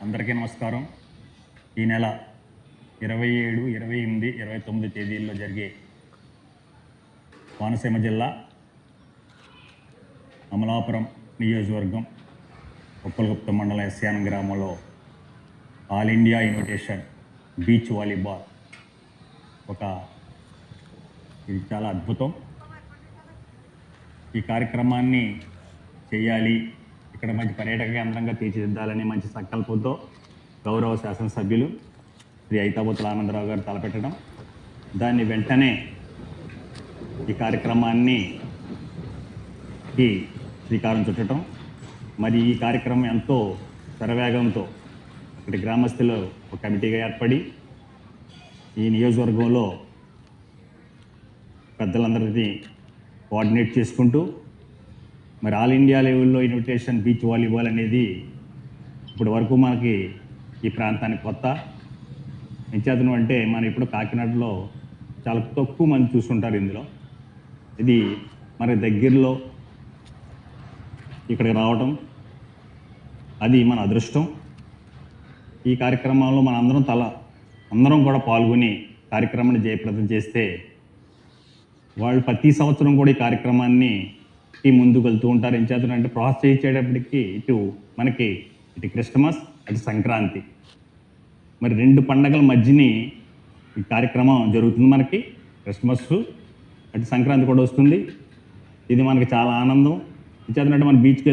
అందరికీ నమస్కారం. ఈ నెల 27, 28, 29 తేదీల్లో జరిగే కోనసీమ జిల్లా అమలాపురం నియోజకవర్గం ఉప్పలగుప్తం మండలం ఎస్యానం గ్రామంలో all India invitation beach volleyball ఇది చాలా అద్భుతం. ఈ కార్యక్రమాన్ని చేయాలి, ఇక్కడ మంచి పర్యాటక కేంద్రంగా తీర్చిదిద్దాలని మంచి సంకల్పంతో గౌరవ శాసనసభ్యులు శ్రీ ఐతాబోతుల ఆనందరావు గారు తలపెట్టడం, దాన్ని వెంటనే ఈ కార్యక్రమాన్ని శ్రీకారం చుట్టడం, మరి ఈ కార్యక్రమం ఎంతో శరవేగంతో ఇక్కడ గ్రామస్తులు ఒక కమిటీగా ఏర్పడి ఈ నియోజకవర్గంలో పెద్దలందరినీ కోఆర్డినేట్ చేసుకుంటూ మరి ఆల్ ఇండియా లెవెల్లో ఇన్విటేషన్ బీచ్ వాలీబాల్ అనేది ఇప్పటి వరకు మనకి ఈ ప్రాంతానికి కొత్త. నిత్యాతనం అంటే మనం ఇప్పుడు కాకినాడలో చాలా తక్కువ మంది చూస్తుంటారు. ఇందులో ఇది మన దగ్గరలో ఇక్కడికి రావటం అది మన అదృష్టం. ఈ కార్యక్రమంలో అందరం కూడా పాల్గొని కార్యక్రమాన్ని జయప్రదం చేస్తే వాళ్ళు ప్రతి సంవత్సరం కూడా ఈ కార్యక్రమాన్ని ముందుకు వెళ్తూ ఉంటారు. ఏం చేస్తారంటే ప్రోత్సహించేటప్పటికి మనకి ఇటు క్రిస్టమస్ అటు సంక్రాంతి, మరి రెండు పండగల మధ్యని ఈ కార్యక్రమం జరుగుతుంది. మనకి క్రిస్మస్ అటు సంక్రాంతి కూడా వస్తుంది. ఇది మనకి చాలా ఆనందం. ఏం చేద్దంటే మనం బీచ్కి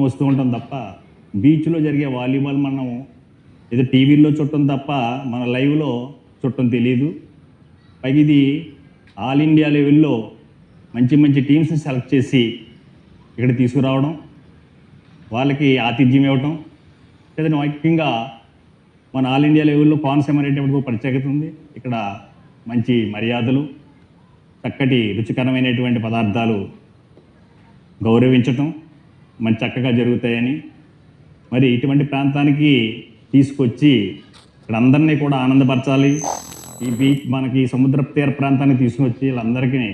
వస్తూ ఉంటాం తప్ప బీచ్లో జరిగే వాలీబాల్ మనం ఏదో టీవీల్లో చుట్టం తప్ప మన లైవ్లో చుట్టం తెలియదు. పైగా ఇది ఆల్ ఇండియా లెవెల్లో మంచి మంచి టీమ్స్ని సెలెక్ట్ చేసి ఇక్కడ తీసుకురావడం, వాళ్ళకి ఆతిథ్యం ఇవ్వటం, లేదంటే ముఖ్యంగా మన ఆల్ ఇండియా లెవెల్లో కోనసీమ అనేటప్పుడు ప్రత్యేకత ఉంది. ఇక్కడ మంచి మర్యాదలు, చక్కటి రుచికరమైనటువంటి పదార్థాలు గౌరవించటం మంచి చక్కగా జరుగుతాయని, మరి ఇటువంటి ప్రాంతానికి తీసుకొచ్చి ఇక్కడ అందరినీ కూడా ఆనందపరచాలి. ఈ బీచ్ మనకి సముద్ర తీర ప్రాంతానికి తీసుకొచ్చి వీళ్ళందరికీ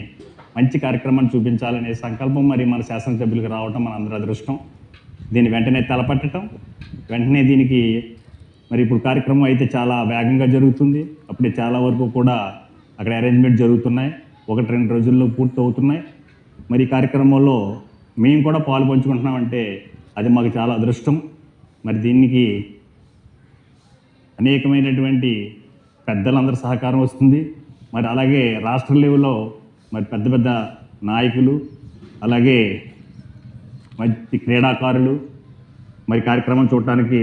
మంచి కార్యక్రమాన్ని చూపించాలనే సంకల్పం మరి మన శాసనసభ్యులకు రావటం మన అందరి అదృష్టం. దీన్ని వెంటనే తలపట్టడం, వెంటనే దీనికి మరి ఇప్పుడు కార్యక్రమం అయితే చాలా వేగంగా జరుగుతుంది. అప్పుడే చాలా వరకు కూడా అక్కడ అరేంజ్మెంట్ జరుగుతున్నాయి, 1-2 రోజుల్లో పూర్తి అవుతున్నాయి. మరి ఈ కార్యక్రమంలో మేము కూడా పాలు పంచుకుంటున్నామంటే అది మాకు చాలా అదృష్టం. మరి దీనికి అనేకమైనటువంటి పెద్దలందరి సహకారం వస్తుంది. మరి అలాగే రాష్ట్ర లెవెల్లో మరి పెద్ద పెద్ద నాయకులు, అలాగే మంచి క్రీడాకారులు మరి కార్యక్రమం చూడటానికి